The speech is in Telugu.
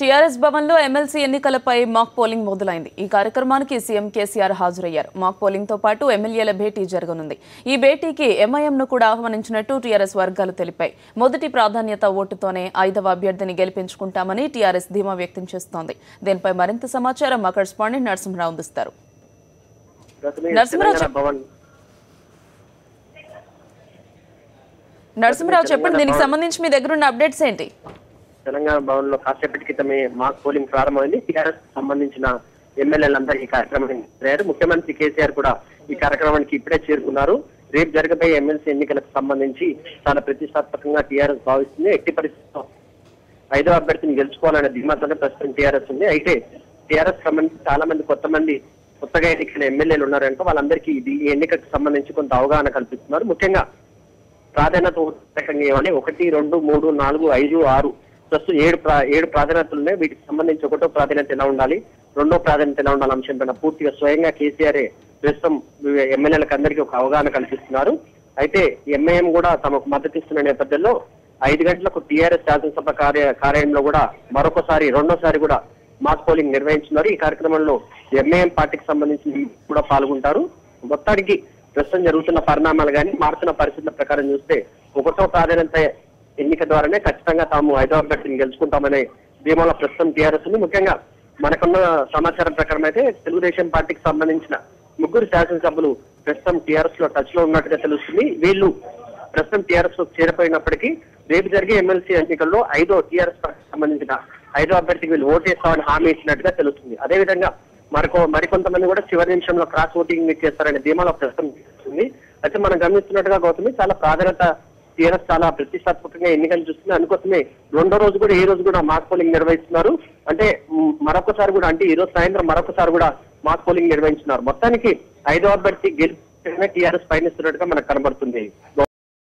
టీఆర్ఎస్ భవన్లో ఎమ్మెల్సీ ఎన్నికలపై మాక్ పోలింగ్ మొదలైంది. ఈ కార్యక్రమానికి సీఎం కేసీఆర్ హాజరయ్యారు. మాక్ పోలింగ్ తో పాటు ఎమ్మెల్యేల భేటీ జరగనుంది. ఈ భేటీకి ఎంఐఎంను కూడా ఆహ్వానించినట్టు టీఆర్ఎస్ వర్గాలు తెలిపాయి. మొదటి ప్రాధాన్యత ఓటుతోనే 5వ అభ్యర్థిని గెలిపించుకుంటామని టీఆర్ఎస్ ధీమా వ్యక్తం చేస్తోంది. దీనిపై మరింత సమాచారం మా కరెస్పాండెంట్ నరసింహరావు అందిస్తారు. నరసింహరావు చెప్పండి, దీనికి సంబంధించి మీ దగ్గర ఉన్న అప్డేట్స్ ఏంటి? తెలంగాణ భవన్ లో కాసేపటి క్రితమే మాక్ పోలింగ్ ప్రారంభమైంది. టీఆర్ఎస్ సంబంధించిన ఎమ్మెల్యేలందరూ ఈ కార్యక్రమానికి ముఖ్యమంత్రి కేసీఆర్ కూడా ఈ కార్యక్రమానికి ఇప్పుడే చేరుకున్నారు. రేపు జరగబోయే ఎమ్మెల్సీ ఎన్నికలకు సంబంధించి చాలా ప్రతిష్టాత్మకంగా టీఆర్ఎస్ భావిస్తుంది. ఎట్టి పరిస్థితుల్లో 5వ అభ్యర్థిని గెలుచుకోవాలనే ధీమాతోనే ప్రస్తుతం టీఆర్ఎస్ ఉంది. అయితే టీఆర్ఎస్ సంబంధించి చాలా మంది కొత్తగా ఎన్నికైన ఎమ్మెల్యేలు ఉన్నారంటే వాళ్ళందరికీ ఈ ఎన్నికకు సంబంధించి కొంత అవగాహన కల్పిస్తున్నారు. ముఖ్యంగా ప్రాధాన్యత 1, 2, 3, 4, 5, 6 ప్రస్తుతం 7 ప్రాధాన్యతలు ఉన్నాయి. వీటికి సంబంధించి 1వ ప్రాధాన్యత ఎలా ఉండాలి, 2వ ప్రాధాన్యత ఎలా ఉండాలి అంశం పైన పూర్తిగా స్వయంగా కేసీఆర్ ప్రస్తుతం ఎమ్మెల్యేలకు అందరికీ ఒక అవగాహన కల్పిస్తున్నారు. అయితే ఎంఐఎం కూడా తమకు మద్దతు ఇస్తున్న నేపథ్యంలో 5 గంటలకు టీఆర్ఎస్ శాసనసభ కార్యాలయంలో కూడా రెండోసారి కూడా మాక్ పోలింగ్ నిర్వహించున్నారు. ఈ కార్యక్రమంలో ఎంఐఎం పార్టీకి సంబంధించి కూడా పాల్గొంటారు. మొత్తానికి ప్రస్తుతం జరుగుతున్న పరిణామాలు కానీ మారుతున్న పరిస్థితుల ప్రకారం చూస్తే 1వ ప్రాధాన్యత ఎన్నిక ద్వారానే ఖచ్చితంగా తాము 5వ అభ్యర్థిని గెలుచుకుంటామనే ధీమాలో ప్రస్తుతం టీఆర్ఎస్ ఉంది. ముఖ్యంగా మనకున్న సమాచారం ప్రకారం అయితే తెలుగుదేశం పార్టీకి సంబంధించిన 3 శాసనసభ్యులు ప్రస్తుతం టీఆర్ఎస్ లో టచ్ లో ఉన్నట్టుగా తెలుస్తుంది. వీళ్ళు ప్రస్తుతం టీఆర్ఎస్ లో చేరిపోయినప్పటికీ రేపు జరిగే ఎమ్మెల్సీ ఎన్నికల్లో టీఆర్ఎస్ పార్టీకి సంబంధించిన 5వ అభ్యర్థికి వీళ్ళు ఓటేస్తామని హామీ ఇచ్చినట్టుగా తెలుస్తుంది. అదేవిధంగా మరికొంతమంది కూడా చివరి నిమిషంలో క్రాస్ ఓటింగ్ చేస్తారనే ధీమాలో ప్రస్తుతం ఉంది. అయితే మనం గమనిస్తున్నట్టుగా గౌతమి చాలా ప్రాధాన్యత టీఆర్ఎస్ చాలా ప్రతిష్టాత్మకంగా ఎన్నికలు చూస్తుంది. అందుకోసమే రెండో రోజు కూడా ఈ రోజు కూడా మాక్ పోలింగ్ నిర్వహిస్తున్నారు. అంటే మరొకసారి కూడా అంటే ఈ రోజు సాయంత్రం మరొకసారి కూడా మాక్ పోలింగ్ నిర్వహించున్నారు. మొత్తానికి 5వ అభ్యర్థి గెలిచి టీఆర్ఎస్ పయనిస్తున్నట్టుగా మనకు కనబడుతుంది.